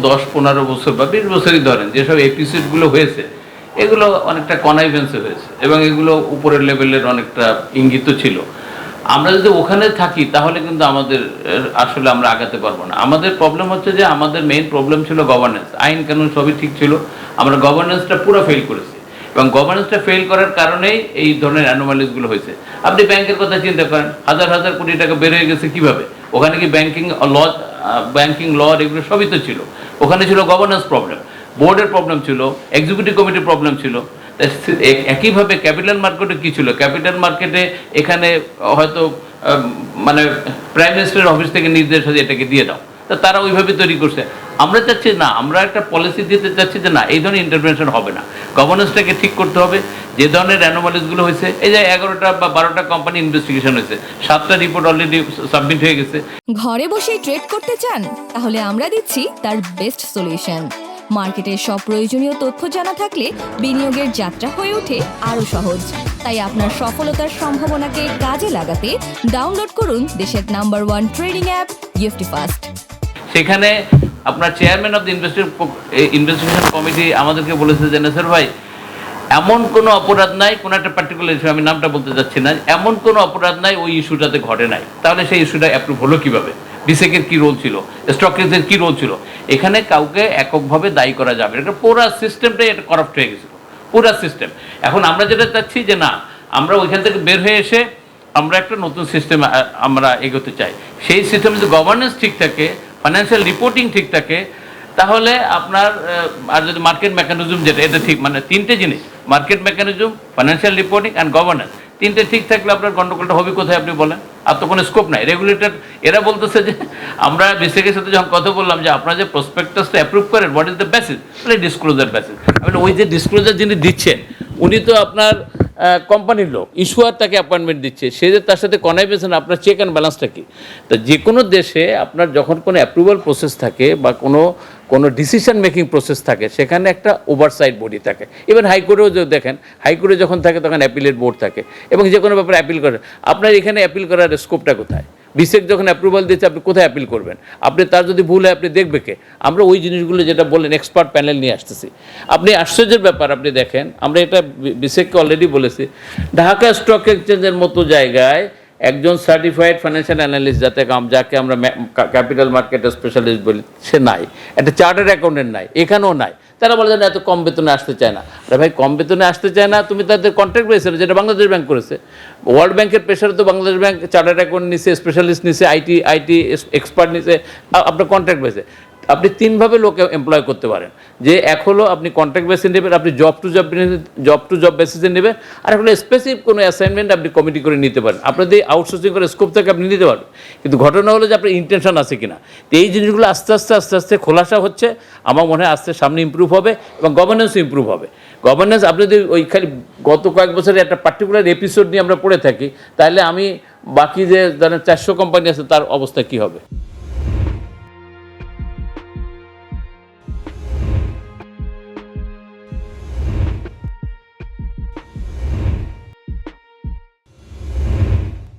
10-15 বছর বা 20 বছরই ধরেন যেসব এপিসোডগুলো হয়েছে এগুলো অনেকটা কনাইভেন্সে হয়েছে এবং এগুলো উপরের লেভেলের অনেকটা ইঙ্গিত ছিল। আমরা যদি ওখানে থাকি তাহলে কিন্তু আমাদের আসলে আমরা আগাতে পারবো না। আমাদের প্রবলেম হচ্ছে যে আমাদের মেইন প্রবলেম ছিল গভর্নেন্স, আইন কানুন সবই ঠিক ছিল, আমরা গভর্নেন্সটা পুরো ফেল করেছি এবং গভর্নেন্সটা ফেল করার কারণেই এই ধরনের অ্যানোমালিসগুলো হয়েছে। আপনি ব্যাংকের কথা চিন্তা করেন, হাজার হাজার কোটি টাকা বের হয়ে গেছে কিভাবে? ওখানে কি ব্যাংকিং ল এগুলো সবই তো ছিল, ওখানে ছিল গভর্নেন্স প্রবলেম, বোর্ডের প্রবলেম ছিল, এক্সিকিউটিভ কমিটির প্রবলেম ছিল। একইভাবে ক্যাপিটাল মার্কেটে কী ছিল? ক্যাপিটাল মার্কেটে এখানে হয়তো মানে প্রাইম মিনিস্টারের অফিস থেকে নির্দেশ আছে এটাকে দিয়ে দাও, তা তারা ওইভাবে তৈরি করছে। আমরা চাচ্ছি না, আমরা একটা পলিসি দিতে চাচ্ছি যে না, এই ধরনের ইন্টারভেনশন হবে না, গভর্নেন্সটাকে ঠিক করতে হবে। যে ধরনের অ্যানোমালিসগুলো হয়েছে, এই যে 11টা বা 12টা কোম্পানি ইনভেস্টিগেশন হয়েছে, 7টা রিপোর্ট অলরেডি সাবমিট হয়ে গেছে। ঘরে বসেই ট্রেড করতে চান? তাহলে আমরা দিচ্ছি তার বেস্ট সলিউশন। মার্কেটের সব প্রয়োজনীয় তথ্য জানা থাকলে বিনিয়োগের যাত্রা হয়ে ওঠে আরও সহজ। তাই আপনার সফলতার সম্ভাবনাকে কাজে লাগাতে ডাউনলোড করুন দেশের number 1 trading app EFT fast. সেখানে আপনার chairman of the investigation committee আমাদেরকে বলেছে যে নাসির ভাই, এমন কোনো অপরাধ নাই, কোনো একটা পার্টিকুলার ইস্যু, আমি নামটা বলতে চাচ্ছি না, এমন কোনো অপরাধ নাই ওই ইস্যুটাতে ঘটে নাই, তাহলে সেই ইস্যুটা অ্যাপ্রুভ হলো কীভাবে? বিসেকের কী রোল ছিল, স্টক এক্সচেঞ্জের কী রোল ছিল? এখানে কাউকে এককভাবে দায়ী করা যাবে না, পুরো সিস্টেমটাই এটা করাপ্ট হয়ে গেছিলো, পুরো সিস্টেম। এখন আমরা যেটা চাচ্ছি যে না, আমরা ওইখান থেকে বের হয়ে এসে আমরা একটা নতুন সিস্টেম আমরা এগোতে চাই। সেই সিস্টেমে যদি গভর্নেন্স ঠিক থাকে, ফাইন্যান্সিয়াল রিপোর্টিং ঠিক থাকে, তাহলে আপনার আর যদি মার্কেট মেকানিজম যেটা, এটা ঠিক, মানে তিনটে জিনিস, market mechanism, financial reporting and governance, তিনটে ঠিক থাকলে আপনার গন্ডগোলটা হবে কোথায় আপনি বলেন? আর তো কোনো স্কোপ নাই। রেগুলেটর এরা বলতেছে যে আমরা বিসিকের সাথে যখন কথা বললাম যে আপনারা যে প্রসপেক্টাসটা অ্যাপ্রুভ করেন, হোয়াট ইজ দ্য বেসিস? তাহলে ডিসক্লোজার বেসিস। আমি ওই যে ডিসক্লোজার যিনি দিচ্ছেন উনি তো আপনার কোম্পানির লোক, ইস্যুয়ার তাকে অ্যাপয়েন্টমেন্ট দিচ্ছে, সে যে তার সাথে কনাইভেশন, আপনার চেক অ্যান্ড ব্যালেন্সটা কি? তো যে কোনো দেশে আপনার যখন কোনো অ্যাপ্রুভাল প্রসেস থাকে বা কোনো ডিসিশন মেকিং প্রসেস থাকে, সেখানে একটা ওভারসাইট বডি থাকে। ইভেন হাইকোর্টেও যদি দেখেন, হাইকোর্টে যখন থাকে তখন অ্যাপিলেট বোর্ড থাকে এবং যে কোনো ব্যাপারে অ্যাপিল করে। আপনার এখানে অ্যাপিল করার স্কোপটা কোথায়? বিসেক যখন অ্যাপ্রুভাল দিচ্ছে, আপনি কোথায় অ্যাপিল করবেন? আপনি তার যদি ভুল হয় আপনি দেখবে কে? আমরা ওই জিনিসগুলো যেটা বললেন এক্সপার্ট প্যানেল নিয়ে আসতেছি। আপনি আশ্চর্যের ব্যাপার, আপনি দেখেন, আমরা এটা বিসেককে অলরেডি বলেছি, ঢাকা স্টক এক্সচেঞ্জের মতো জায়গায় একজন সার্টিফাইড ফাইন্যান্সিয়াল অ্যানালিস্ট যাকে আমরা ক্যাপিটাল মার্কেটের স্পেশালিস্ট বলি, সে নাই। একটা চার্টার্ড অ্যাকাউন্টেন্ট নাই, এখানেও নাই। তারা বলে যে এত কম বেতনে আসতে চায় না। আরে ভাই, কম বেতনে আসতে চায় না, তুমি তাদের কন্ট্রাক্ট পেয়েছো, যেটা বাংলাদেশ ব্যাংক করেছে। ওয়ার্ল্ড ব্যাংকের প্রেশারে তো বাংলাদেশ ব্যাংক চার্টার্ড অ্যাকাউন্ট নিছে, স্পেশালিস্ট নিছে, আইটি এক্সপার্ট নিছে, আপনার কন্ট্রাক্ট পেয়েছে। আপনি তিনভাবে লোকে এমপ্লয় করতে পারেন, যে এক হলো আপনি কন্ট্রাক্ট বেসিসে নেবেন, আপনি জব টু জব বেসিসে নেবেন, আর হলো স্পেসিফিক কোনো অ্যাসাইনমেন্ট আপনি কমিটি করে নিতে পারেন, আপনাদের আউটসোর্সিং করে স্কোপ থেকে আপনি নিতে পারেন। কিন্তু ঘটনা হলো যে আপনার ইন্টেনশন আছে কিনা। তো এই জিনিসগুলো আস্তে আস্তে খোলাসা হচ্ছে, আমার মনে হয় আস্তে সামনে ইম্প্রুভ হবে এবং গভর্নেন্স ইম্প্রুভ হবে। গভর্নেন্স আপনি যদি ওই খালি গত কয়েক বছরের একটা পার্টিকুলার এপিসোড নিয়ে আমরা পড়ে থাকি, তাহলে আমি বাকি যে ধরেন 400 কোম্পানি আছে তার অবস্থা কী হবে?